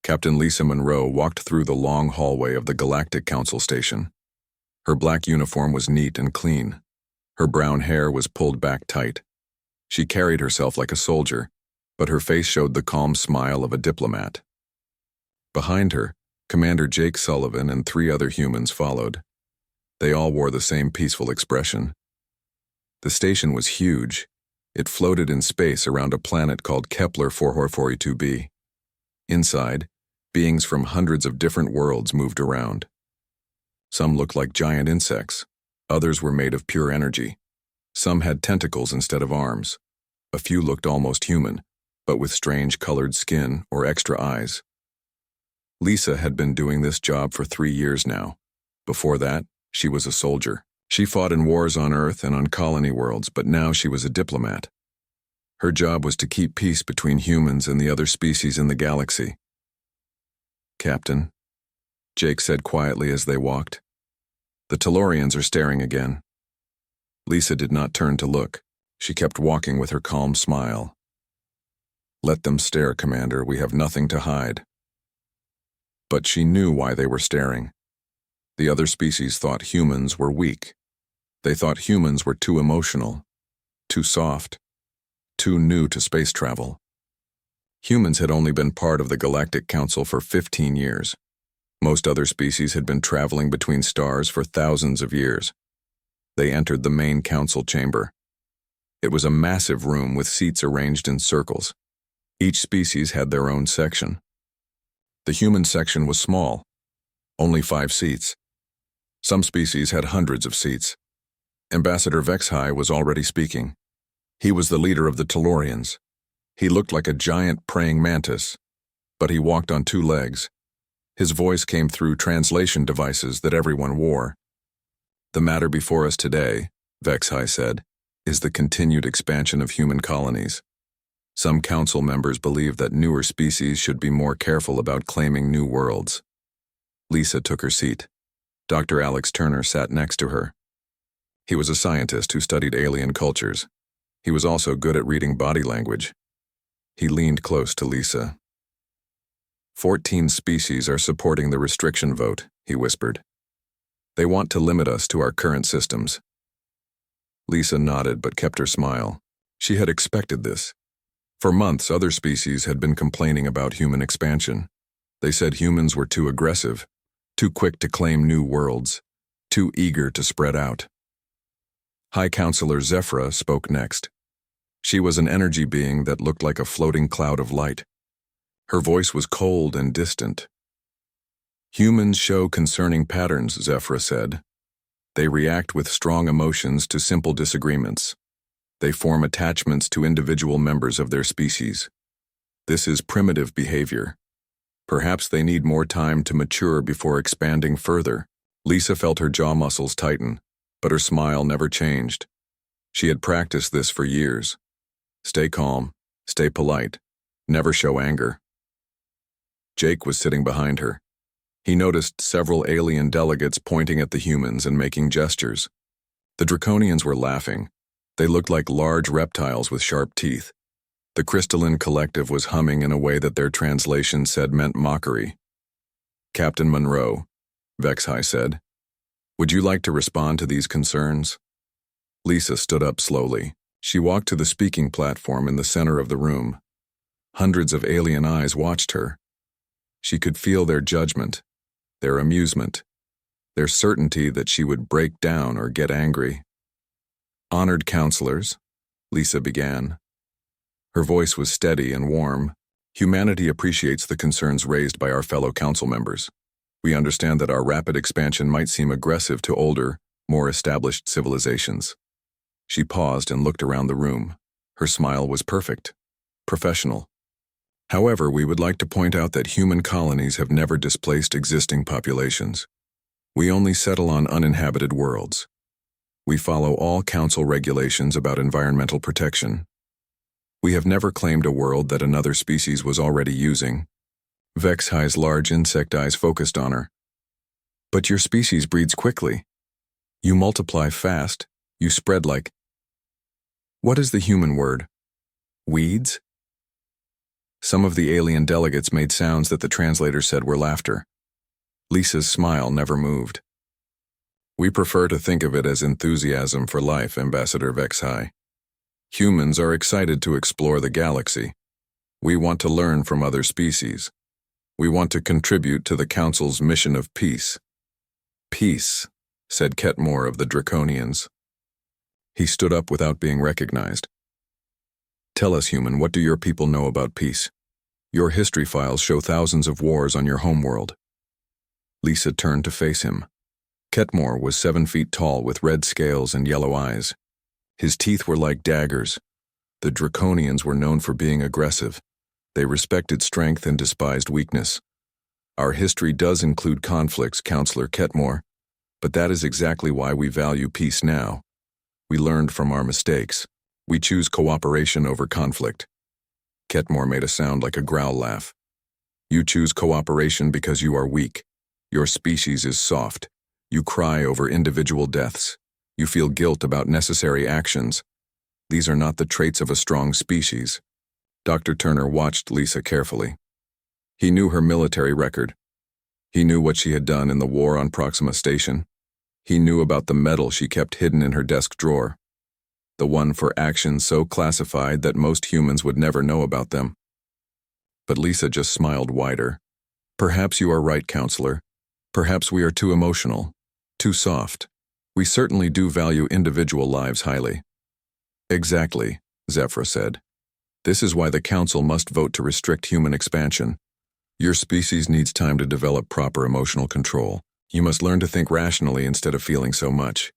Captain Lisa Monroe walked through the long hallway of the Galactic Council station. Her black uniform was neat and clean. Her brown hair was pulled back tight. She carried herself like a soldier, but her face showed the calm smile of a diplomat. Behind her, Commander Jake Sullivan and 3 other humans followed. They all wore the same peaceful expression. The station was huge. It floated in space around a planet called Kepler 442b. Inside, beings from hundreds of different worlds moved around. Some looked like giant insects. Others were made of pure energy. Some had tentacles instead of arms. A few looked almost human, but with strange colored skin or extra eyes. Lisa had been doing this job for 3 years now. Before that, she was a soldier. She fought in wars on Earth and on colony worlds, but now she was a diplomat. Her job was to keep peace between humans and the other species in the galaxy. "Captain," Jake said quietly as they walked. "The Tellurians are staring again." Lisa did not turn to look. She kept walking with her calm smile. "Let them stare, Commander. We have nothing to hide." But she knew why they were staring. The other species thought humans were weak. They thought humans were too emotional, too soft, too new to space travel. Humans had only been part of the Galactic Council for 15 years. Most other species had been traveling between stars for thousands of years. They entered the main council chamber. It was a massive room with seats arranged in circles. Each species had their own section. The human section was small, only 5 seats. Some species had hundreds of seats. Ambassador Vexhai was already speaking. He was the leader of the Tellurians. He looked like a giant praying mantis, but he walked on 2 legs. His voice came through translation devices that everyone wore. "The matter before us today," Vexhai said, "is the continued expansion of human colonies. Some council members believe that newer species should be more careful about claiming new worlds." Lisa took her seat. Dr. Alex Turner sat next to her. He was a scientist who studied alien cultures. He was also good at reading body language. He leaned close to Lisa. 14 species are supporting the restriction vote, he whispered. They want to limit us to our current systems. Lisa nodded but kept her smile. She had expected this. For months, other species had been complaining about human expansion. They said humans were too aggressive, too quick to claim new worlds, too eager to spread out. High Counselor Zephyra spoke next. She was an energy being that looked like a floating cloud of light. Her voice was cold and distant. "Humans show concerning patterns," Zephyra said. "They react with strong emotions to simple disagreements. They form attachments to individual members of their species. This is primitive behavior. Perhaps they need more time to mature before expanding further." Lisa felt her jaw muscles tighten, but her smile never changed. She had practiced this for years. Stay calm, stay polite, never show anger. Jake was sitting behind her. He noticed several alien delegates pointing at the humans and making gestures. The Draconians were laughing. They looked like large reptiles with sharp teeth. The crystalline collective was humming in a way that their translation said meant mockery. "Captain Monroe," Vexhai said, "would you like to respond to these concerns?" Lisa stood up slowly. She walked to the speaking platform in the center of the room. Hundreds of alien eyes watched her. She could feel their judgment, their amusement, their certainty that she would break down or get angry. "Honored counselors," Lisa began. Her voice was steady and warm. "Humanity appreciates the concerns raised by our fellow council members. We understand that our rapid expansion might seem aggressive to older, more established civilizations." She paused and looked around the room. Her smile was perfect, professional. "However, we would like to point out that human colonies have never displaced existing populations. We only settle on uninhabited worlds. We follow all council regulations about environmental protection. We have never claimed a world that another species was already using." Vexhai's large insect eyes focused on her. "But your species breeds quickly. You multiply fast. You spread like—" "What is the human word? Weeds?" Some of the alien delegates made sounds that the translator said were laughter. Lisa's smile never moved. We prefer to think of it as enthusiasm for life, Ambassador Vexhai. Humans are excited to explore the galaxy. We want to learn from other species. We want to contribute to the Council's mission of peace. Peace, said Ketmore of the Draconians. He stood up without being recognized. Tell us, human, what do your people know about peace? Your history files show thousands of wars on your homeworld. Lisa turned to face him. Ketmore was 7 feet tall with red scales and yellow eyes. His teeth were like daggers. The Draconians were known for being aggressive. They respected strength and despised weakness. Our history does include conflicts, Counselor Ketmore, but that is exactly why we value peace now. We learned from our mistakes. We choose cooperation over conflict. Ketmore made a sound like a growl laugh. You choose cooperation because you are weak. Your species is soft. You cry over individual deaths. You feel guilt about necessary actions. These are not the traits of a strong species. Dr. Turner watched Lisa carefully. He knew her military record. He knew what she had done in the war on Proxima Station. He knew about the medal she kept hidden in her desk drawer. The one for actions so classified that most humans would never know about them. But Lisa just smiled wider. Perhaps you are right, Counselor. Perhaps we are too emotional, too soft. We certainly do value individual lives highly. Exactly, Zephyr said. This is why the Council must vote to restrict human expansion. Your species needs time to develop proper emotional control. You must learn to think rationally instead of feeling so much.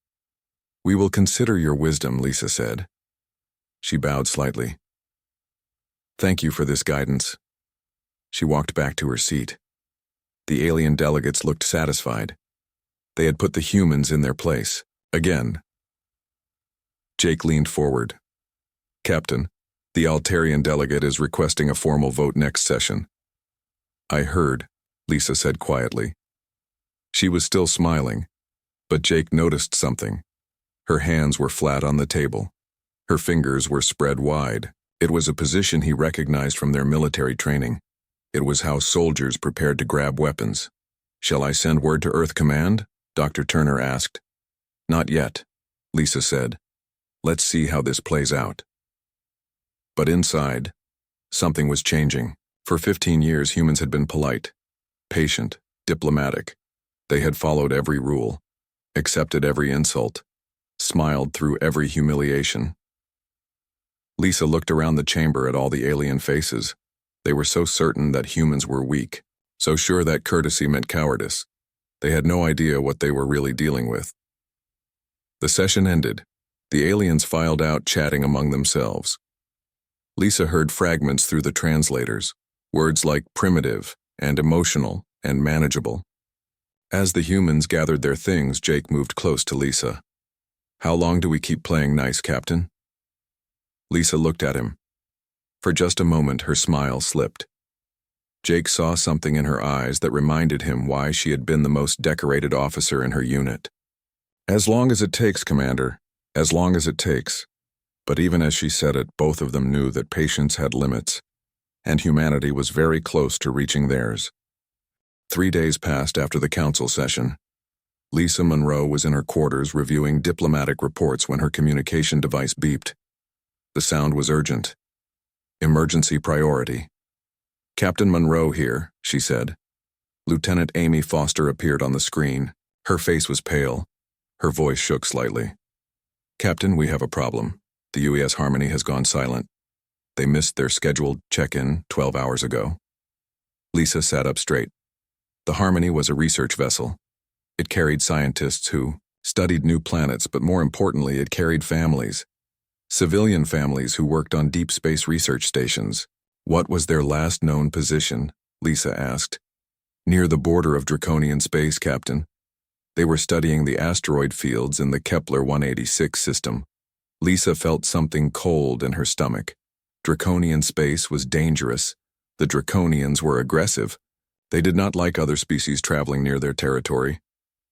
We will consider your wisdom, Lisa said. She bowed slightly. Thank you for this guidance. She walked back to her seat. The alien delegates looked satisfied. They had put the humans in their place, again. Jake leaned forward. Captain, the Altarian delegate is requesting a formal vote next session. I heard, Lisa said quietly. She was still smiling, but Jake noticed something. Her hands were flat on the table. Her fingers were spread wide. It was a position he recognized from their military training. It was how soldiers prepared to grab weapons. Shall I send word to Earth Command? Dr. Turner asked. Not yet, Lisa said. Let's see how this plays out. But inside, something was changing. For 15 years, humans had been polite, patient, diplomatic. They had followed every rule, accepted every insult, smiled through every humiliation. Lisa looked around the chamber at all the alien faces. They were so certain that humans were weak, so sure that courtesy meant cowardice. They had no idea what they were really dealing with. The session ended. The aliens filed out, chatting among themselves. Lisa heard fragments through the translators, words like primitive and emotional and manageable. As the humans gathered their things, Jake moved close to Lisa. How long do we keep playing nice, Captain? Lisa looked at him. For just a moment, her smile slipped. Jake saw something in her eyes that reminded him why she had been the most decorated officer in her unit. As long as it takes, Commander. As long as it takes. But even as she said it, both of them knew that patience had limits, and humanity was very close to reaching theirs. 3 days passed after the council session. Lisa Monroe was in her quarters reviewing diplomatic reports when her communication device beeped. The sound was urgent. Emergency priority. Captain Monroe here, she said. Lieutenant Amy Foster appeared on the screen. Her face was pale. Her voice shook slightly. Captain, we have a problem. The UES Harmony has gone silent. They missed their scheduled check-in 12 hours ago. Lisa sat up straight. The Harmony was a research vessel. It carried scientists who studied new planets, but more importantly, it carried families. Civilian families who worked on deep space research stations. What was their last known position? Lisa asked. Near the border of Draconian space, Captain. They were studying the asteroid fields in the Kepler 186 system. Lisa felt something cold in her stomach. Draconian space was dangerous. The Draconians were aggressive. They did not like other species traveling near their territory.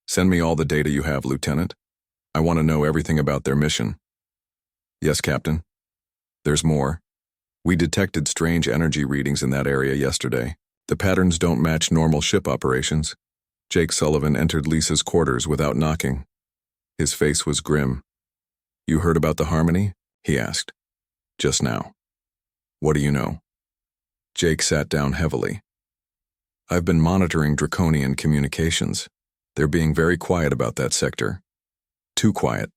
Send me all the data you have, Lieutenant. I want to know everything about their mission. Yes, Captain. There's more. We detected strange energy readings in that area yesterday. The patterns don't match normal ship operations. Jake Sullivan entered Lisa's quarters without knocking. His face was grim. You heard about the Harmony? He asked. Just now. What do you know? Jake sat down heavily. I've been monitoring Draconian communications. They're being very quiet about that sector. Too quiet.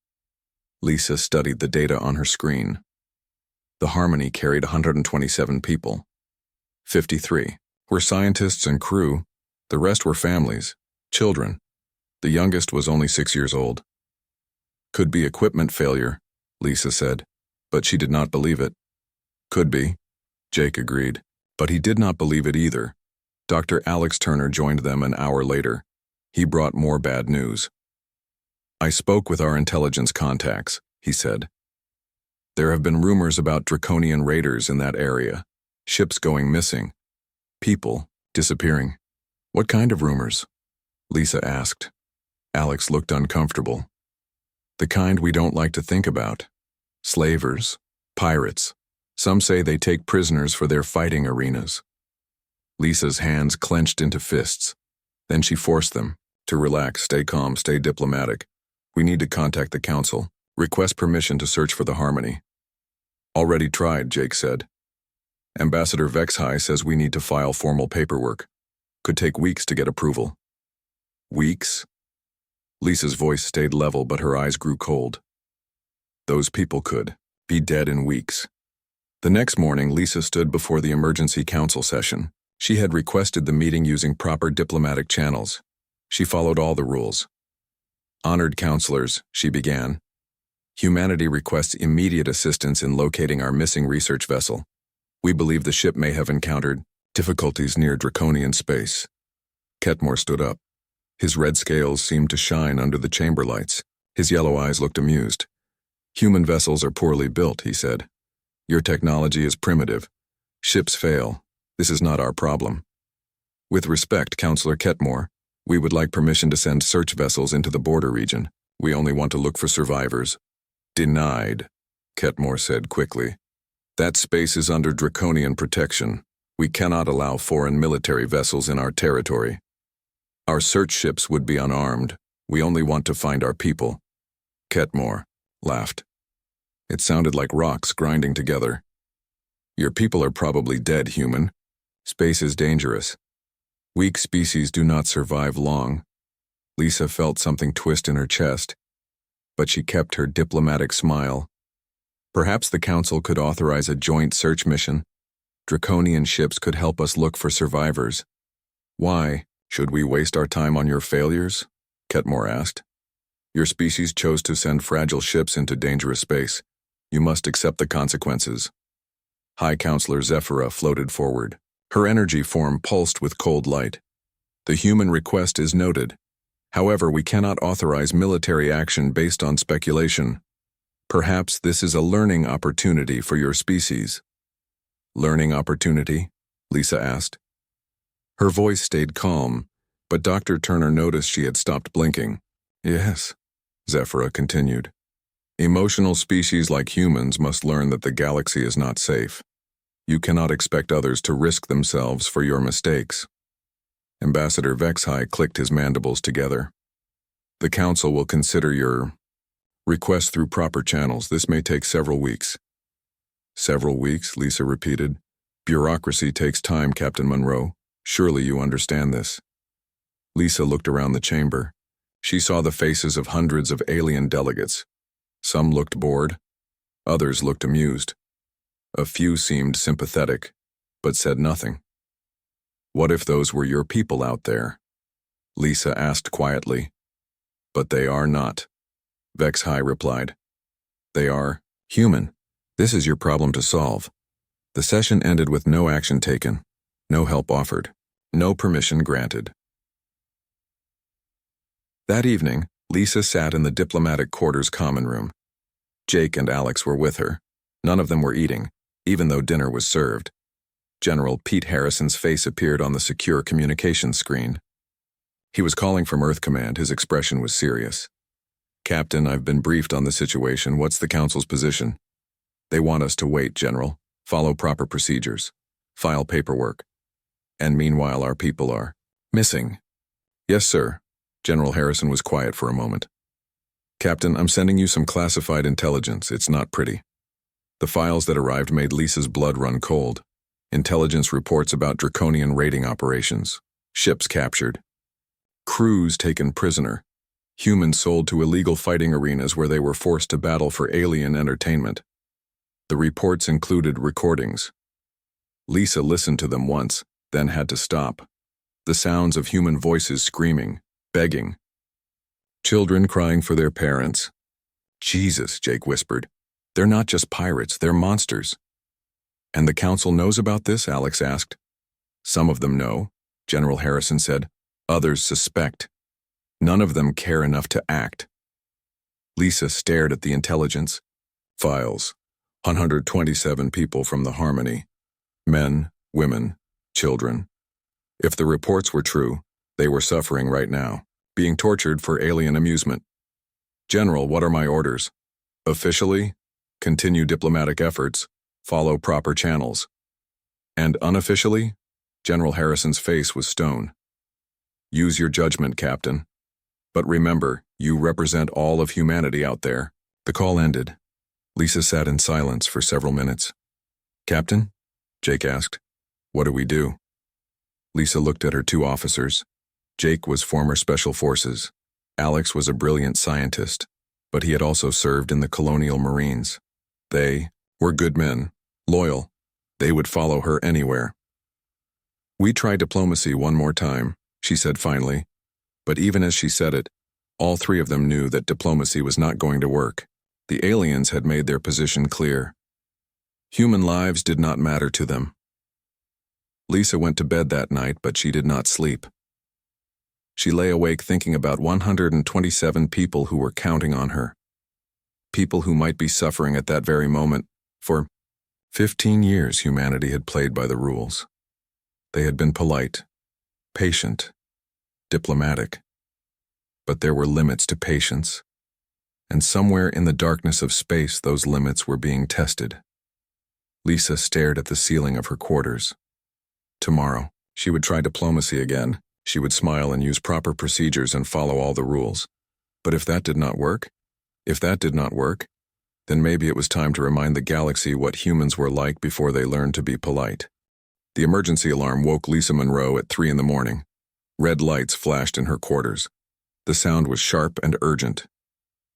Lisa studied the data on her screen. The Harmony carried 127 people. 53 were scientists and crew. The rest were families, children. The youngest was only 6 years old. Could be equipment failure, Lisa said, but she did not believe it. Could be, Jake agreed, but he did not believe it either. Dr. Alex Turner joined them an hour later. He brought more bad news. I spoke with our intelligence contacts, he said. There have been rumors about Draconian raiders in that area, ships going missing, people disappearing. What kind of rumors? Lisa asked. Alex looked uncomfortable. The kind we don't like to think about. Slavers, pirates. Some say they take prisoners for their fighting arenas. Lisa's hands clenched into fists. Then she forced them to relax, stay calm, stay diplomatic. We need to contact the council, request permission to search for the Harmony. Already tried, Jake said. Ambassador Vexhai says we need to file formal paperwork. Could take weeks to get approval. Weeks? Lisa's voice stayed level, but her eyes grew cold. Those people could be dead in weeks. The next morning, Lisa stood before the emergency council session. She had requested the meeting using proper diplomatic channels. She followed all the rules. Honored counselors, she began. Humanity requests immediate assistance in locating our missing research vessel. We believe the ship may have encountered difficulties near Draconian space. Ketmore stood up. His red scales seemed to shine under the chamber lights. His yellow eyes looked amused. Human vessels are poorly built, he said. Your technology is primitive. Ships fail. This is not our problem. With respect, Counselor Ketmore, we would like permission to send search vessels into the border region. We only want to look for survivors. Denied, Ketmore said quickly. That space is under Draconian protection. We cannot allow foreign military vessels in our territory. Our search ships would be unarmed. We only want to find our people. Ketmore laughed. It sounded like rocks grinding together. Your people are probably dead, human. Space is dangerous. Weak species do not survive long. Lisa felt something twist in her chest, but she kept her diplomatic smile. Perhaps the council could authorize a joint search mission. Draconian ships could help us look for survivors. Why should we waste our time on your failures? Ketmore asked. Your species chose to send fragile ships into dangerous space. You must accept the consequences. High Counselor Zephyra floated forward. Her energy form pulsed with cold light. The human request is noted. However, we cannot authorize military action based on speculation. Perhaps this is a learning opportunity for your species. Learning opportunity? Lisa asked. Her voice stayed calm, but Dr. Turner noticed she had stopped blinking. Yes, Zephyra continued. Emotional species like humans must learn that the galaxy is not safe. You cannot expect others to risk themselves for your mistakes. Ambassador Vexhai clicked his mandibles together. The council will consider your request through proper channels. This may take several weeks. Several weeks, Lisa repeated. Bureaucracy takes time, Captain Monroe. Surely you understand this. Lisa looked around the chamber. She saw the faces of hundreds of alien delegates. Some looked bored. Others looked amused. A few seemed sympathetic, but said nothing. What if those were your people out there? Lisa asked quietly. But they are not, Vexhai replied. They are human. This is your problem to solve. The session ended with no action taken, no help offered, no permission granted. That evening, Lisa sat in the diplomatic quarters common room. Jake and Alex were with her. None of them were eating, even though dinner was served. General Pete Harrison's face appeared on the secure communications screen. He was calling from Earth Command. His expression was serious. Captain, I've been briefed on the situation. What's the council's position? They want us to wait, General. follow proper procedures, file paperwork. And meanwhile our people are missing. Yes, sir. General Harrison was quiet for a moment. Captain, I'm sending you some classified intelligence. It's not pretty. The files that arrived made Lisa's blood run cold. Intelligence reports about draconian raiding operations, ships captured, crews taken prisoner, humans sold to illegal fighting arenas where they were forced to battle for alien entertainment. The reports included recordings. Lisa listened to them once, then had to stop. The sounds of human voices screaming, begging. Children crying for their parents. Jesus, Jake whispered. They're not just pirates, they're monsters. And the council knows about this? Alex asked. Some of them know, General Harrison said. Others suspect. None of them care enough to act. Lisa stared at the intelligence. Files. 127 people from the Harmony. Men, women, children. If the reports were true, they were suffering right now, being tortured for alien amusement. General, what are my orders? Officially, continue diplomatic efforts, follow proper channels. And unofficially, General Harrison's face was stone. Use your judgment, Captain. But remember, you represent all of humanity out there. The call ended. Lisa sat in silence for several minutes. Captain? Jake asked. What do we do? Lisa looked at her two officers. Jake was former Special Forces. Alex was a brilliant scientist, but he had also served in the Colonial Marines. They were good men, loyal. They would follow her anywhere. We try diplomacy one more time, she said finally. But even as she said it, all three of them knew that diplomacy was not going to work. The aliens had made their position clear. Human lives did not matter to them. Lisa went to bed that night, but she did not sleep. She lay awake thinking about 127 people who were counting on her. People who might be suffering at that very moment. For 15 years, humanity had played by the rules. They had been polite, patient, diplomatic. But there were limits to patience. And somewhere in the darkness of space, those limits were being tested. Lisa stared at the ceiling of her quarters. Tomorrow, she would try diplomacy again. She would smile and use proper procedures and follow all the rules. But if that did not work, then maybe it was time to remind the galaxy what humans were like before they learned to be polite. The emergency alarm woke Lisa Monroe at 3 a.m. Red lights flashed in her quarters. The sound was sharp and urgent.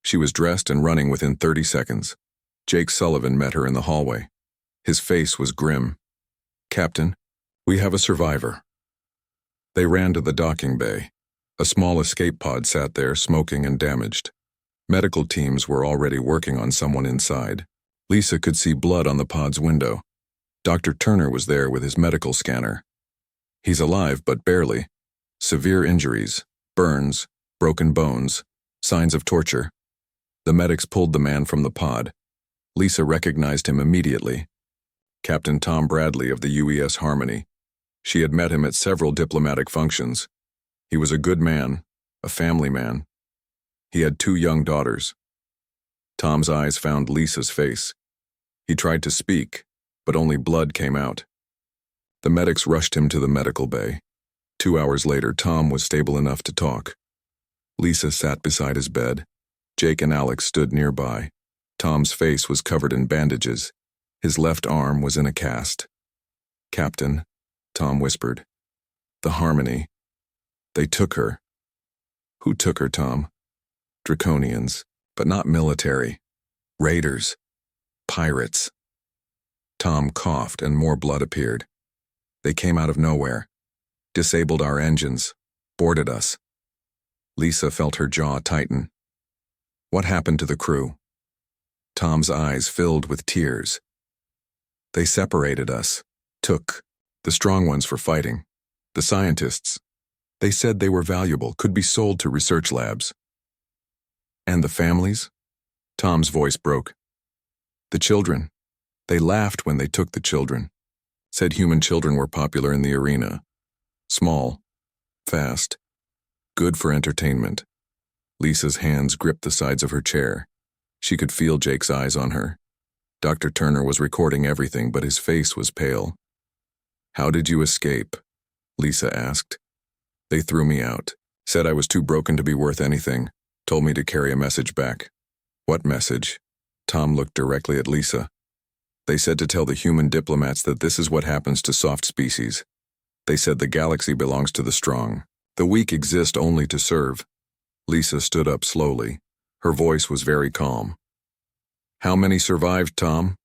She was dressed and running within 30 seconds. Jake Sullivan met her in the hallway. His face was grim. Captain, we have a survivor. They ran to the docking bay. A small escape pod sat there, smoking and damaged. Medical teams were already working on someone inside. Lisa could see blood on the pod's window. Dr. Turner was there with his medical scanner. He's alive, but barely. Severe injuries, burns, broken bones, signs of torture. The medics pulled the man from the pod. Lisa recognized him immediately. Captain Tom Bradley of the UES Harmony. She had met him at several diplomatic functions. He was a good man, a family man. He had 2 young daughters. Tom's eyes found Lisa's face. He tried to speak, but only blood came out. The medics rushed him to the medical bay. 2 hours later, Tom was stable enough to talk. Lisa sat beside his bed. Jake and Alex stood nearby. Tom's face was covered in bandages. His left arm was in a cast. Captain, Tom whispered. The Harmony. They took her. Who took her, Tom? Draconians, but not military. Raiders. Pirates. Tom coughed and more blood appeared. They came out of nowhere. Disabled our engines. Boarded us. Lisa felt her jaw tighten. What happened to the crew? Tom's eyes filled with tears. They separated us. Took the strong ones for fighting. The scientists. They said they were valuable, could be sold to research labs. And the families? Tom's voice broke. The children. They laughed when they took the children. Said human children were popular in the arena. Small. Fast. Good for entertainment. Lisa's hands gripped the sides of her chair. She could feel Jake's eyes on her. Dr. Turner was recording everything, but his face was pale. "How did you escape?" Lisa asked. "They threw me out. Said I was too broken to be worth anything. Told me to carry a message back." "What message?" Tom looked directly at Lisa. "They said to tell the human diplomats that this is what happens to soft species. They said the galaxy belongs to the strong. The weak exist only to serve." Lisa stood up slowly. Her voice was very calm. "How many survived, Tom?"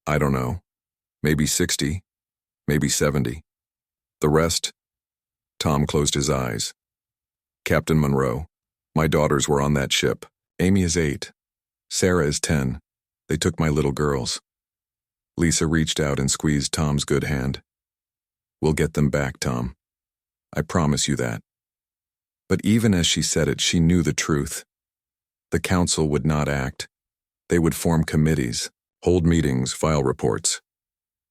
"I don't know. Maybe 60, maybe 70. The rest?" Tom closed his eyes. "Captain Monroe, my daughters were on that ship. Amy is 8. Sarah is 10. They took my little girls." Lisa reached out and squeezed Tom's good hand. "We'll get them back, Tom. I promise you that." But even as she said it, she knew the truth. The council would not act. They would form committees, hold meetings, file reports.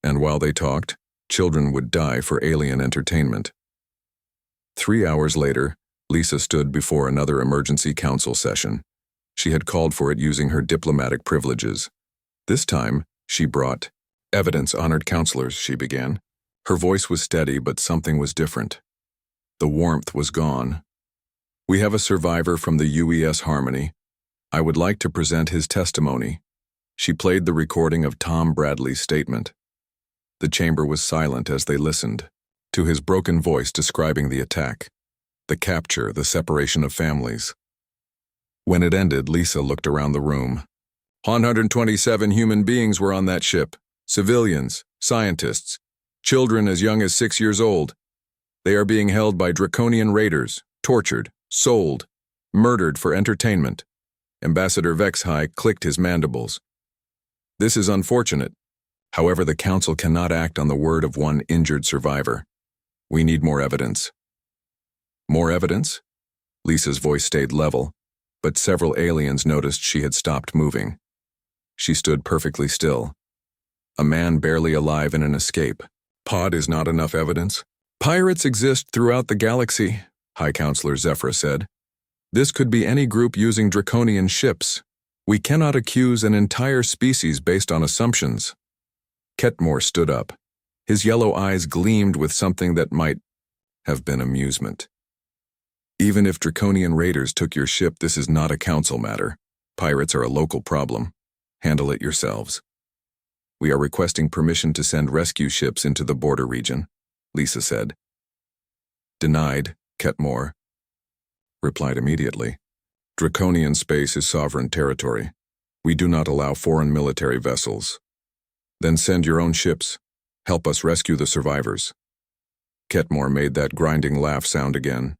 And while they talked, children would die for alien entertainment. 3 hours later, Lisa stood before another emergency council session. She had called for it using her diplomatic privileges. This time, she brought evidence, honored counselors, she began. Her voice was steady, but something was different. The warmth was gone. "We have a survivor from the UES Harmony. I would like to present his testimony." She played the recording of Tom Bradley's statement. The chamber was silent as they listened to his broken voice describing the attack, the capture, the separation of families. When it ended, Lisa looked around the room. 127 human beings were on that ship. Civilians, scientists, children as young as 6 years old. They are being held by draconian raiders, tortured, sold, murdered for entertainment. Ambassador Vexhai clicked his mandibles. "This is unfortunate. However, the council cannot act on the word of one injured survivor. We need more evidence." "More evidence?" Lisa's voice stayed level, but several aliens noticed she had stopped moving. She stood perfectly still. A man barely alive in an escape pod is not enough evidence. "Pirates exist throughout the galaxy," High Counselor Zephyr said. "This could be any group using draconian ships. We cannot accuse an entire species based on assumptions." Ketmore stood up. His yellow eyes gleamed with something that might have been amusement. "Even if draconian raiders took your ship, this is not a council matter. Pirates are a local problem. Handle it yourselves." "We are requesting permission to send rescue ships into the border region," Lisa said. "Denied," Ketmore replied immediately. "Draconian space is sovereign territory. We do not allow foreign military vessels." "Then send your own ships. Help us rescue the survivors." Ketmore made that grinding laugh sound again.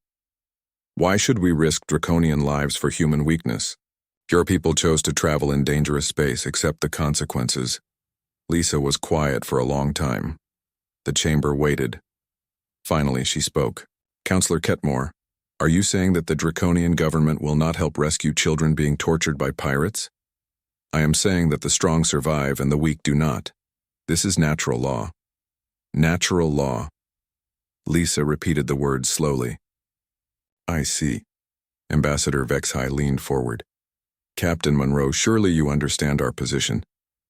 "Why should we risk draconian lives for human weakness? Your people chose to travel in dangerous space. Accept the consequences." Lisa was quiet for a long time. The chamber waited. Finally, she spoke. "Counselor Ketmore, are you saying that the draconian government will not help rescue children being tortured by pirates?" "I am saying that the strong survive and the weak do not. This is natural law." "Natural law." Lisa repeated the words slowly. "I see." Ambassador Vexhai leaned forward. "Captain Monroe, surely you understand our position.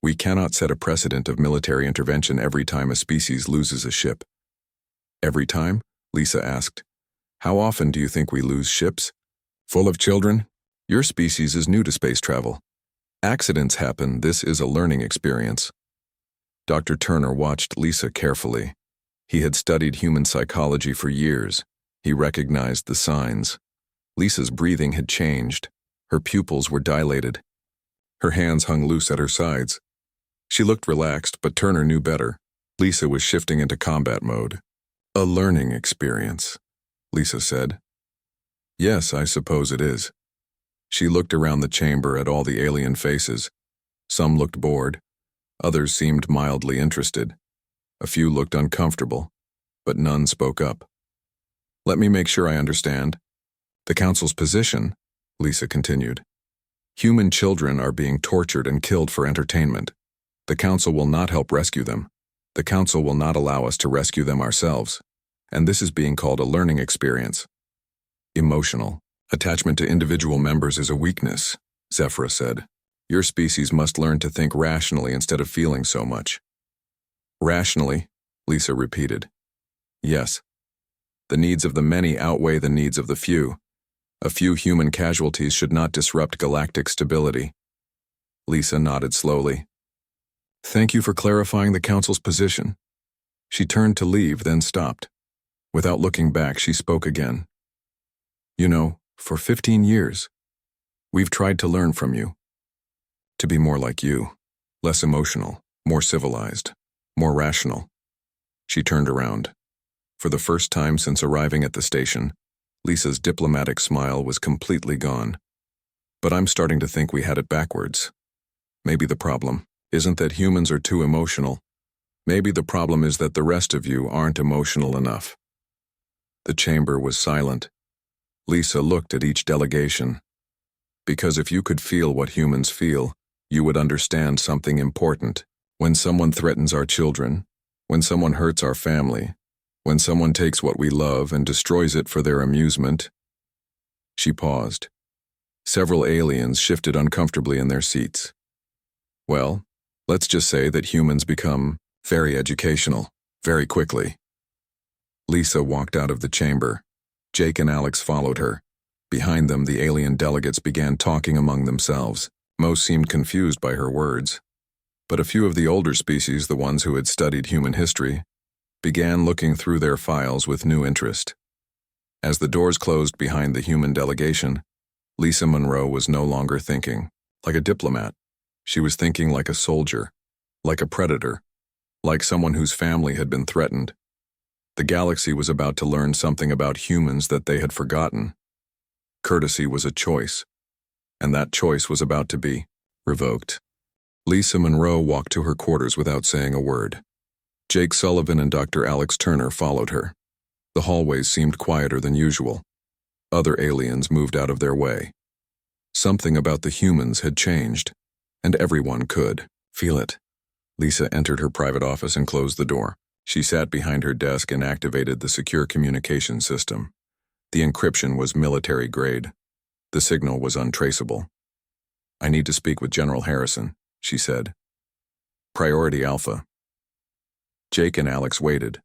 We cannot set a precedent of military intervention every time a species loses a ship." "Every time?" Lisa asked. "How often do you think we lose ships? Full of children? Your species is new to space travel. Accidents happen. This is a learning experience." Dr. Turner watched Lisa carefully. He had studied human psychology for years. He recognized the signs. Lisa's breathing had changed. Her pupils were dilated. Her hands hung loose at her sides. She looked relaxed, but Turner knew better. Lisa was shifting into combat mode. "A learning experience," Lisa said. "Yes, I suppose it is." She looked around the chamber at all the alien faces. Some looked bored. Others seemed mildly interested. A few looked uncomfortable, but none spoke up. "Let me make sure I understand. The Council's position," Lisa continued. "Human children are being tortured and killed for entertainment. The Council will not help rescue them. The Council will not allow us to rescue them ourselves. And this is being called a learning experience." "Emotional attachment to individual members is a weakness," Zephyr said. Your species must learn to think rationally instead of feeling so much. Rationally, Lisa repeated. Yes. The needs of the many outweigh the needs of the few. A few human casualties should not disrupt galactic stability. Lisa nodded slowly. Thank you for clarifying the Council's position. She turned to leave, then stopped. Without looking back, she spoke again. You know, for 15 years, we've tried to learn from you. To be more like you, less emotional, more civilized, more rational. She turned around. For the first time since arriving at the station, Lisa's diplomatic smile was completely gone. But I'm starting to think we had it backwards. Maybe the problem isn't that humans are too emotional. Maybe the problem is that the rest of you aren't emotional enough. The chamber was silent. Lisa looked at each delegation. Because if you could feel what humans feel, you would understand something important. When someone threatens our children, when someone hurts our family, when someone takes what we love and destroys it for their amusement. She paused. Several aliens shifted uncomfortably in their seats. Well, let's just say that humans become very educational, very quickly. Lisa walked out of the chamber. Jake and Alex followed her. Behind them, the alien delegates began talking among themselves. Most seemed confused by her words. But a few of the older species, the ones who had studied human history, began looking through their files with new interest. As the doors closed behind the human delegation, Lisa Monroe was no longer thinking like a diplomat. She was thinking like a soldier, like a predator, like someone whose family had been threatened. The galaxy was about to learn something about humans that they had forgotten. Courtesy was a choice, and that choice was about to be revoked. Lisa Monroe walked to her quarters without saying a word. Jake Sullivan and Dr. Alex Turner followed her. The hallways seemed quieter than usual. Other aliens moved out of their way. Something about the humans had changed, and everyone could feel it. Lisa entered her private office and closed the door. She sat behind her desk and activated the secure communication system. The encryption was military grade. The signal was untraceable. I need to speak with General Harrison, she said. Priority Alpha. Jake and Alex waited.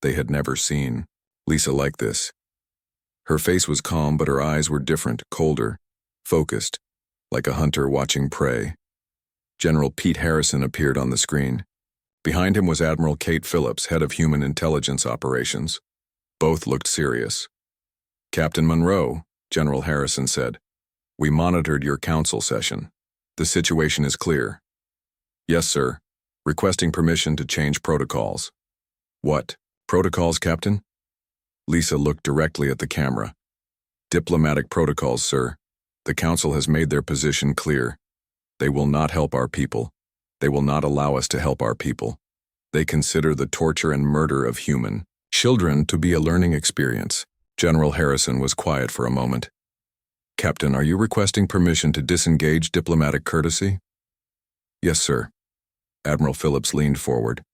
They had never seen Lisa like this. Her face was calm, but her eyes were different, colder, focused, like a hunter watching prey. General Pete Harrison appeared on the screen. Behind him was Admiral Kate Phillips, head of Human Intelligence Operations. Both looked serious. Captain Monroe, General Harrison said, we monitored your council session. The situation is clear. Yes, sir. Requesting permission to change protocols. What? Protocols, Captain? Lisa looked directly at the camera. Diplomatic protocols, sir. The council has made their position clear. They will not help our people. They will not allow us to help our people. They consider the torture and murder of human children to be a learning experience. General Harrison was quiet for a moment. Captain, are you requesting permission to disengage diplomatic courtesy? Yes, sir. Admiral Phillips leaned forward.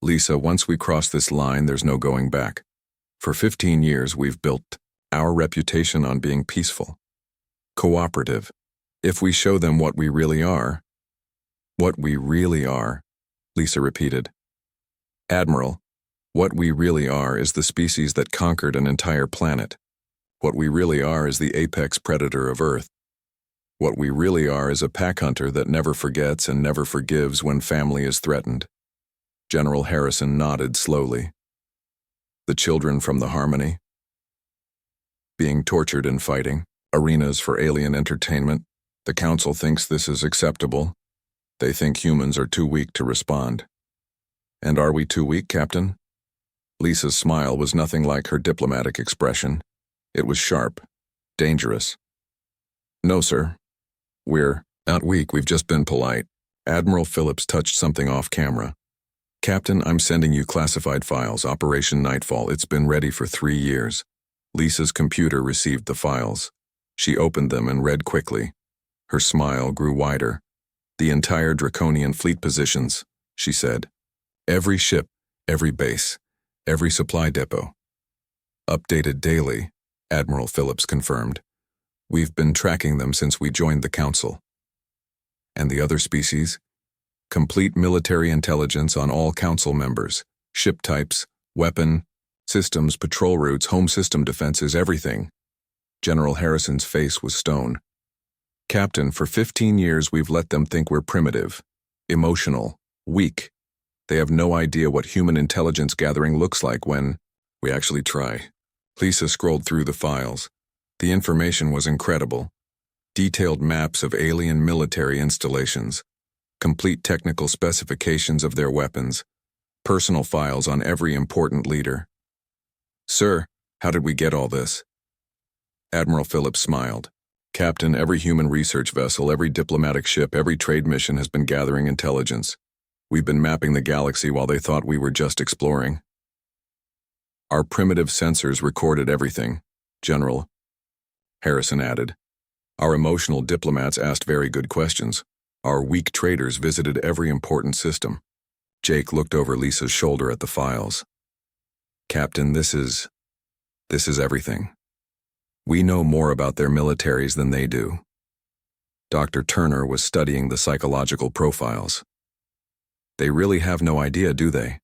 Lisa, once we cross this line, there's no going back. For 15 years, we've built our reputation on being peaceful, cooperative. If we show them what we really are, Lisa repeated. Admiral, what we really are is the species that conquered an entire planet. What we really are is the apex predator of Earth. What we really are is a pack hunter that never forgets and never forgives when family is threatened. General Harrison nodded slowly. The children from the Harmony, being tortured and fighting, arenas for alien entertainment. The Council thinks this is acceptable. They think humans are too weak to respond. And are we too weak, Captain? Lisa's smile was nothing like her diplomatic expression. It was sharp, dangerous. No, sir. We're not weak, we've just been polite. Admiral Phillips touched something off camera. Captain, I'm sending you classified files, Operation Nightfall. It's been ready for 3 years. Lisa's computer received the files. She opened them and read quickly. Her smile grew wider. The entire Draconian fleet positions, she said. Every ship, every base, every supply depot. Updated daily, Admiral Phillips confirmed. We've been tracking them since we joined the Council. And the other species? Complete military intelligence on all council members, ship types, weapon, systems, patrol routes, home system defenses, everything. General Harrison's face was stone. Captain, for 15 years we've let them think we're primitive, emotional, weak. They have no idea what human intelligence gathering looks like when we actually try. Lisa scrolled through the files. The information was incredible. Detailed maps of alien military installations, complete technical specifications of their weapons, personal files on every important leader. Sir, how did we get all this? Admiral Phillips smiled. Captain, every human research vessel, every diplomatic ship, every trade mission has been gathering intelligence. We've been mapping the galaxy while they thought we were just exploring. Our primitive sensors recorded everything, General, Harrison added. Our emotional diplomats asked very good questions. Our weak traders visited every important system. Jake looked over Lisa's shoulder at the files. Captain, this is everything. We know more about their militaries than they do. Dr. Turner was studying the psychological profiles. They really have no idea, do they?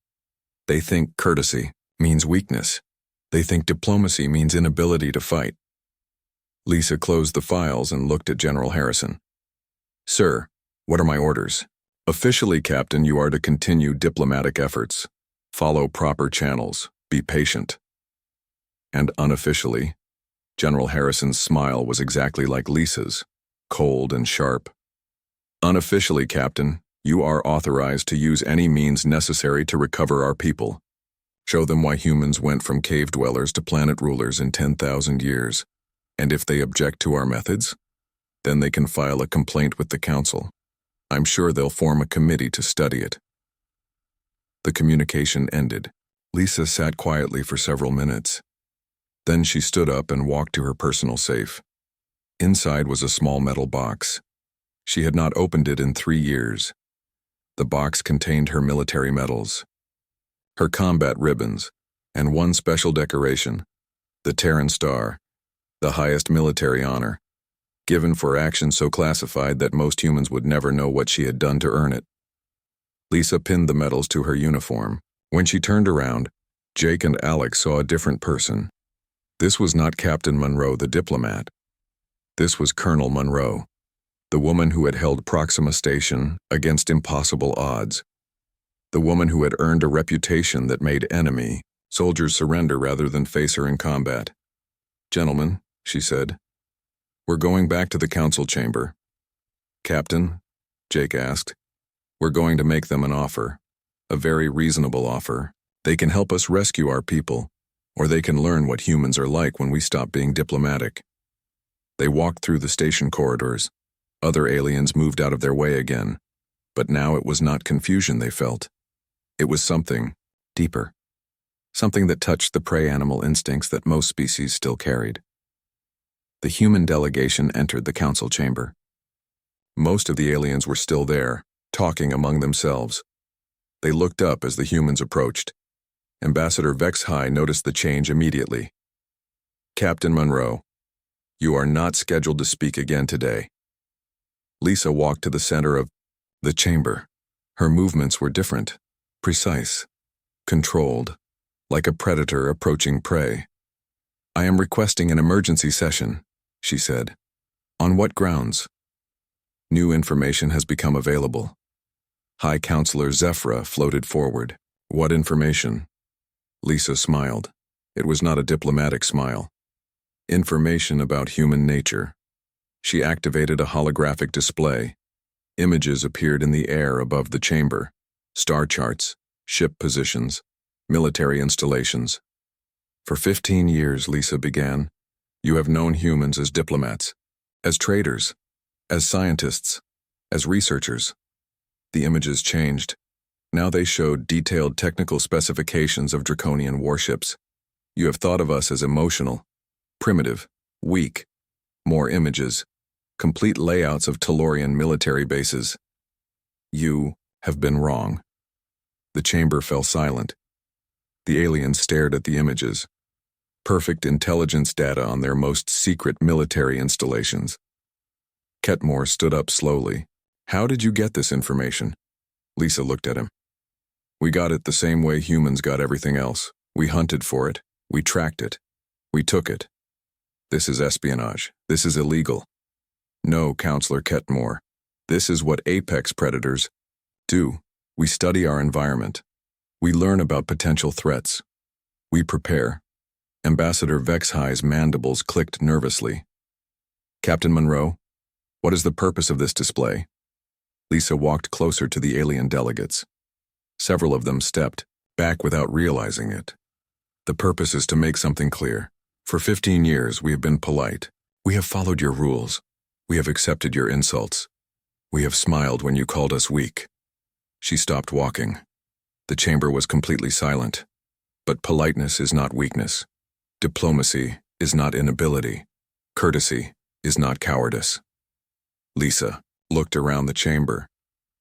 They think courtesy means weakness. They think diplomacy means inability to fight. Lisa closed the files and looked at General Harrison. Sir, what are my orders? Officially, Captain, you are to continue diplomatic efforts. Follow proper channels. Be patient. And unofficially, General Harrison's smile was exactly like Lisa's, cold and sharp. Unofficially, Captain, you are authorized to use any means necessary to recover our people. Show them why humans went from cave dwellers to planet rulers in 10,000 years. And if they object to our methods, then they can file a complaint with the Council. I'm sure they'll form a committee to study it. The communication ended. Lisa sat quietly for several minutes. Then she stood up and walked to her personal safe. Inside was a small metal box. She had not opened it in 3 years. The box contained her military medals, her combat ribbons, and one special decoration, the Terran Star, the highest military honor, given for actions so classified that most humans would never know what she had done to earn it. Lisa pinned the medals to her uniform. When she turned around, Jake and Alex saw a different person. This was not Captain Monroe, the diplomat. This was Colonel Monroe, the woman who had held Proxima Station against impossible odds. The woman who had earned a reputation that made enemy soldiers surrender rather than face her in combat. Gentlemen, she said, we're going back to the council chamber. Captain, Jake asked, we're going to make them an offer, a very reasonable offer. They can help us rescue our people, or they can learn what humans are like when we stop being diplomatic. They walked through the station corridors. Other aliens moved out of their way again, but now it was not confusion they felt. It was something deeper, something that touched the prey animal instincts that most species still carried. The human delegation entered the council chamber. Most of the aliens were still there, talking among themselves. They looked up as the humans approached. Ambassador Vex High noticed the change immediately. Captain Monroe, you are not scheduled to speak again today. Lisa walked to the center of the chamber. Her movements were different, precise, controlled, like a predator approaching prey. I am requesting an emergency session, she said. On what grounds? New information has become available. High Counselor Zephyra floated forward. What information? Lisa smiled. It was not a diplomatic smile. Information about human nature. She activated a holographic display. Images appeared in the air above the chamber. Star charts, ship positions, military installations. For 15 years, Lisa began, you have known humans as diplomats, as traders, as scientists, as researchers. The images changed. Now they showed detailed technical specifications of draconian warships. You have thought of us as emotional, primitive, weak. More images, complete layouts of Tellurian military bases. You have been wrong. The chamber fell silent. The aliens stared at the images. Perfect intelligence data on their most secret military installations. Ketmore stood up slowly. How did you get this information? Lisa looked at him. We got it the same way humans got everything else. We hunted for it. We tracked it. We took it. This is espionage. This is illegal. No, Counselor Ketmore. This is what apex predators do. We study our environment. We learn about potential threats. We prepare. Ambassador Vexhigh's mandibles clicked nervously. Captain Monroe, what is the purpose of this display? Lisa walked closer to the alien delegates. Several of them stepped back without realizing it. The purpose is to make something clear. For 15 years, we have been polite. We have followed your rules. We have accepted your insults. We have smiled when you called us weak. She stopped walking. The chamber was completely silent. But politeness is not weakness. Diplomacy is not inability. Courtesy is not cowardice. Lisa looked around the chamber.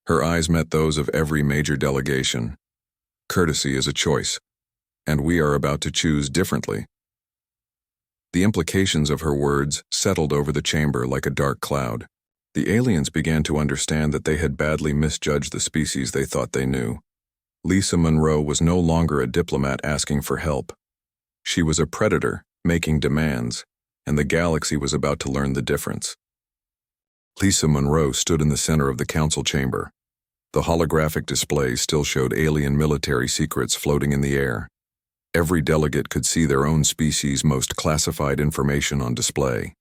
Her eyes met those of every major delegation. Courtesy is a choice, and we are about to choose differently. The implications of her words settled over the chamber like a dark cloud. The aliens began to understand that they had badly misjudged the species they thought they knew. Lisa Monroe was no longer a diplomat asking for help. She was a predator making demands, and the galaxy was about to learn the difference. Lisa Monroe stood in the center of the council chamber. The holographic display still showed alien military secrets floating in the air. Every delegate could see their own species' most classified information on display.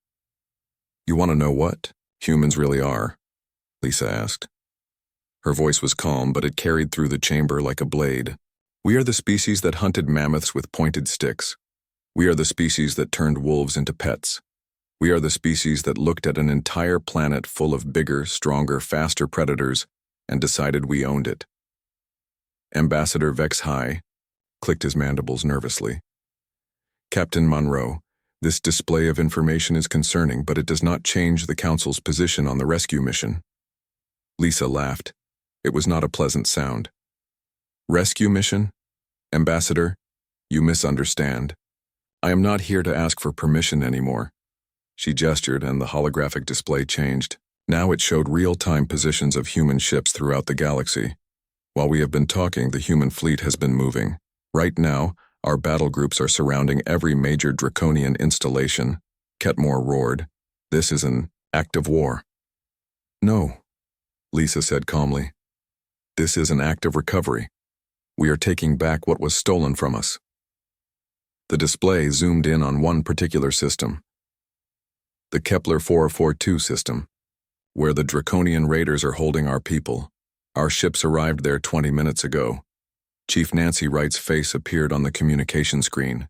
You want to know what humans really are? Lisa asked. Her voice was calm, but it carried through the chamber like a blade. We are the species that hunted mammoths with pointed sticks. We are the species that turned wolves into pets. We are the species that looked at an entire planet full of bigger, stronger, faster predators and decided we owned it. Ambassador Vexhigh clicked his mandibles nervously. Captain Monroe, this display of information is concerning, but it does not change the Council's position on the rescue mission. Lisa laughed. It was not a pleasant sound. Rescue mission? Ambassador, you misunderstand. I am not here to ask for permission anymore. She gestured and the holographic display changed. Now it showed real-time positions of human ships throughout the galaxy. While we have been talking, the human fleet has been moving. Right now, our battle groups are surrounding every major draconian installation. Ketmore roared. This is an act of war. No, Lisa said calmly. This is an act of recovery. We are taking back what was stolen from us. The display zoomed in on one particular system. The Kepler 442 system, where the draconian raiders are holding our people. Our ships arrived there 20 minutes ago. Chief Nancy Wright's face appeared on the communication screen.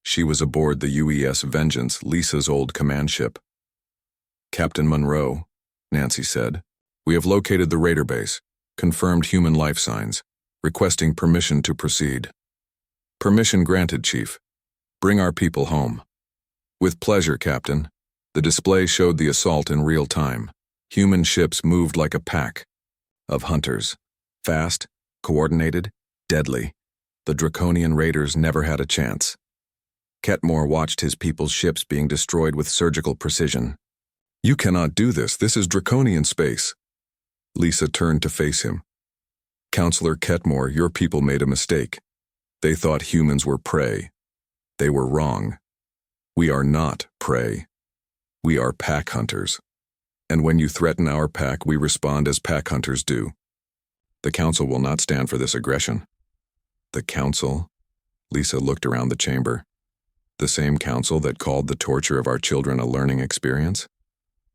She was aboard the UES Vengeance, Lisa's old command ship. Captain Monroe, Nancy said, we have located the raider base, confirmed human life signs, requesting permission to proceed. Permission granted, Chief. Bring our people home. With pleasure, Captain. The display showed the assault in real time. Human ships moved like a pack of hunters. Fast, coordinated, deadly. The draconian raiders never had a chance. Ketmore watched his people's ships being destroyed with surgical precision. You cannot do this. This is draconian space. Lisa turned to face him. Counselor Ketmore, your people made a mistake. They thought humans were prey. They were wrong. We are not prey. We are pack hunters. And when you threaten our pack, we respond as pack hunters do. The Council will not stand for this aggression. The Council? Lisa looked around the chamber. The same Council that called the torture of our children a learning experience?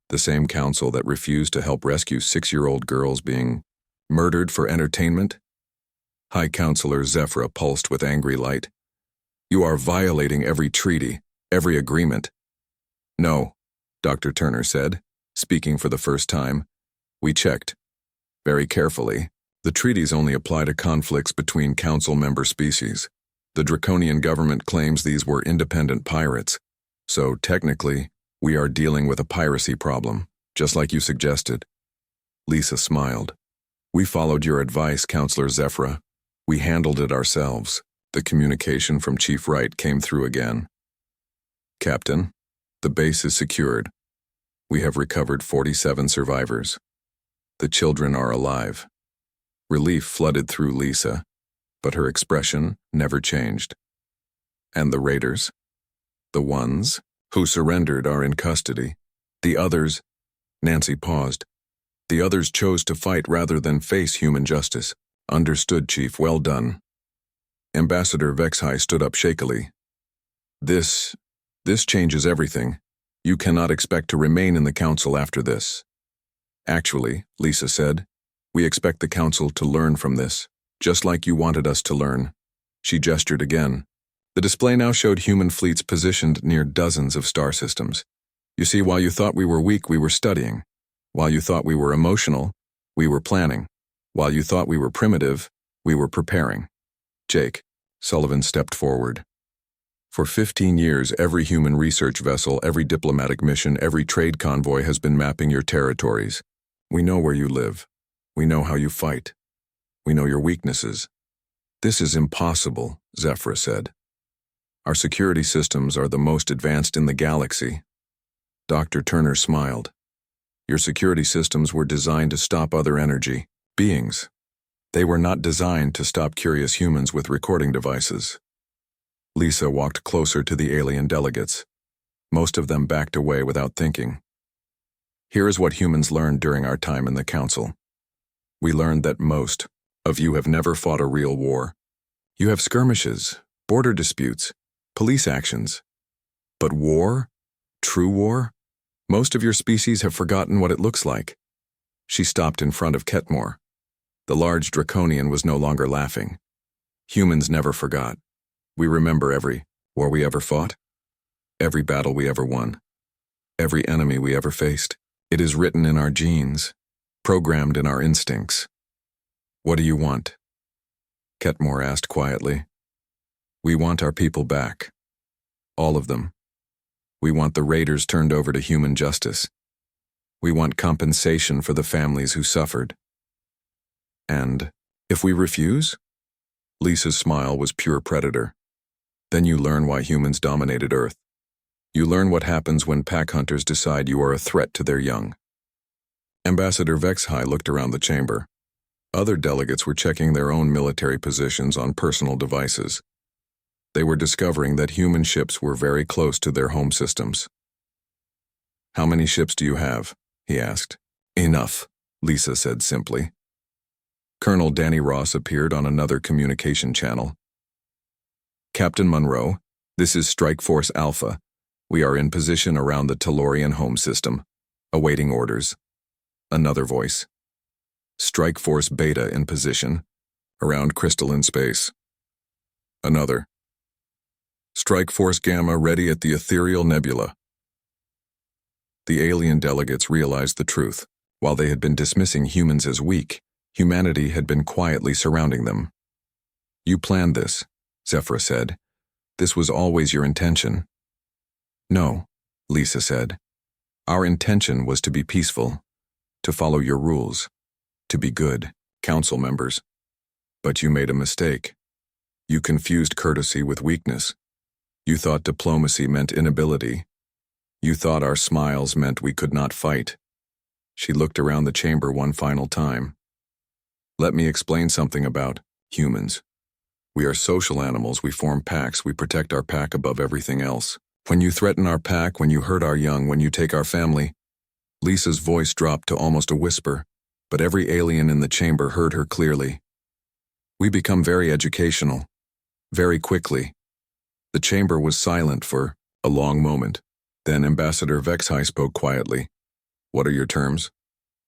The same Council that refused to help rescue 6-year-old girls being murdered for entertainment? High Counselor Zephyra pulsed with angry light. You are violating every treaty, every agreement. No, Dr. Turner said, speaking for the first time. We checked. Very carefully. The treaties only apply to conflicts between Council member species. The draconian government claims these were independent pirates. So, technically, we are dealing with a piracy problem, just like you suggested. Lisa smiled. We followed your advice, Counselor Zephyra. We handled it ourselves. The communication from Chief Wright came through again. Captain, the base is secured. We have recovered 47 survivors. The children are alive. Relief flooded through Lisa, but her expression never changed. And the raiders? The ones who surrendered are in custody. The others, Nancy paused. The others chose to fight rather than face human justice. Understood, Chief, well done. Ambassador Vexhai stood up shakily. This changes everything. You cannot expect to remain in the council after this. Actually, Lisa said, we expect the council to learn from this, just like you wanted us to learn. She gestured again. The display now showed human fleets positioned near dozens of star systems. You see, while you thought we were weak, we were studying. While you thought we were emotional, we were planning. While you thought we were primitive, we were preparing. Jake, Sullivan stepped forward. For 15 years, every human research vessel, every diplomatic mission, every trade convoy has been mapping your territories. We know where you live. We know how you fight. We know your weaknesses. This is impossible, Zephyr said. Our security systems are the most advanced in the galaxy. Dr. Turner smiled. Your security systems were designed to stop other energy beings. They were not designed to stop curious humans with recording devices. Lisa walked closer to the alien delegates. Most of them backed away without thinking. Here is what humans learned during our time in the council. We learned that most of you have never fought a real war. You have skirmishes, border disputes, police actions. But war? True war? Most of your species have forgotten what it looks like. She stopped in front of Ketmore. The large draconian was no longer laughing. Humans never forgot. We remember every war we ever fought, every battle we ever won, every enemy we ever faced. It is written in our genes, programmed in our instincts. What do you want? Ketmore asked quietly. We want our people back. All of them. We want the raiders turned over to human justice. We want compensation for the families who suffered. And if we refuse? Lisa's smile was pure predator. Then you learn why humans dominated Earth. You learn what happens when pack hunters decide you are a threat to their young. Ambassador Vexhai looked around the chamber. Other delegates were checking their own military positions on personal devices. They were discovering that human ships were very close to their home systems. How many ships do you have? He asked. Enough, Lisa said simply. Colonel Danny Ross appeared on another communication channel. Captain Monroe, this is Strike Force Alpha. We are in position around the Tellurian home system, awaiting orders. Another voice. Strike Force Beta in position, around crystalline space. Another. Strike Force Gamma ready at the Ethereal Nebula. The alien delegates realized the truth. While they had been dismissing humans as weak, humanity had been quietly surrounding them. You planned this, Zephyr said. This was always your intention. No, Lisa said. Our intention was to be peaceful, to follow your rules, to be good, council members. But you made a mistake. You confused courtesy with weakness. You thought diplomacy meant inability. You thought our smiles meant we could not fight. She looked around the chamber one final time. Let me explain something about humans. We are social animals, we form packs, we protect our pack above everything else. When you threaten our pack, when you hurt our young, when you take our family. Lisa's voice dropped to almost a whisper, but every alien in the chamber heard her clearly. We become very educational, very quickly. The chamber was silent for a long moment. Then Ambassador Vexhai spoke quietly. What are your terms?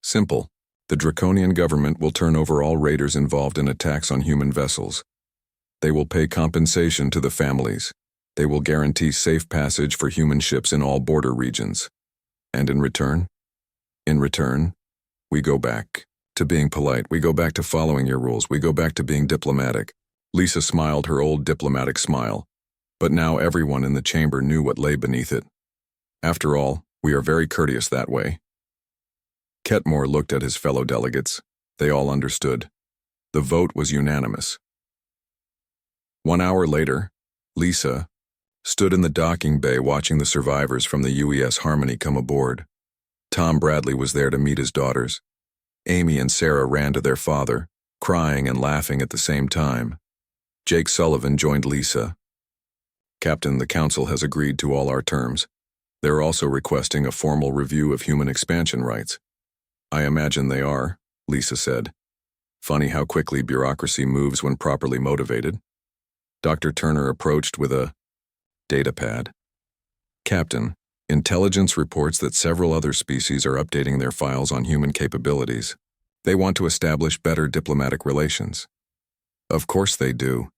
Simple. The draconian government will turn over all raiders involved in attacks on human vessels. They will pay compensation to the families. They will guarantee safe passage for human ships in all border regions. And in return? In return, we go back to being polite. We go back to following your rules. We go back to being diplomatic. Lisa smiled her old diplomatic smile. But now everyone in the chamber knew what lay beneath it. After all, we are very courteous that way. Ketmore looked at his fellow delegates. They all understood. The vote was unanimous. 1 hour later, Lisa stood in the docking bay watching the survivors from the UES Harmony come aboard. Tom Bradley was there to meet his daughters. Amy and Sarah ran to their father, crying and laughing at the same time. Jake Sullivan joined Lisa. Captain, the council has agreed to all our terms. They're also requesting a formal review of human expansion rights. I imagine they are, Lisa said. Funny how quickly bureaucracy moves when properly motivated. Dr. Turner approached with a datapad. Captain, intelligence reports that several other species are updating their files on human capabilities. They want to establish better diplomatic relations. Of course they do.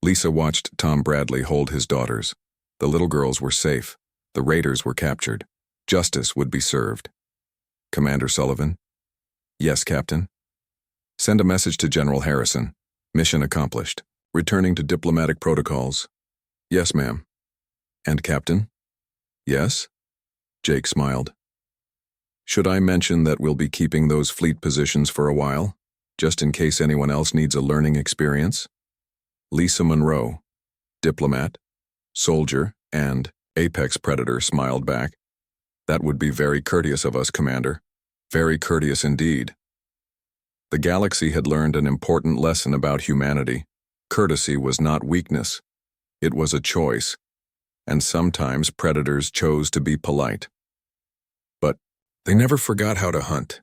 Lisa watched Tom Bradley hold his daughters. The little girls were safe. The raiders were captured. Justice would be served. Commander Sullivan? Yes, Captain. Send a message to General Harrison. Mission accomplished. Returning to diplomatic protocols. Yes, ma'am. And Captain? Yes? Jake smiled. Should I mention that we'll be keeping those fleet positions for a while, just in case anyone else needs a learning experience? Lisa Monroe, diplomat, soldier, and apex predator smiled back. That would be very courteous of us, Commander. Very courteous indeed. The galaxy had learned an important lesson about humanity. Courtesy was not weakness. It was a choice, and sometimes predators chose to be polite. But they never forgot how to hunt.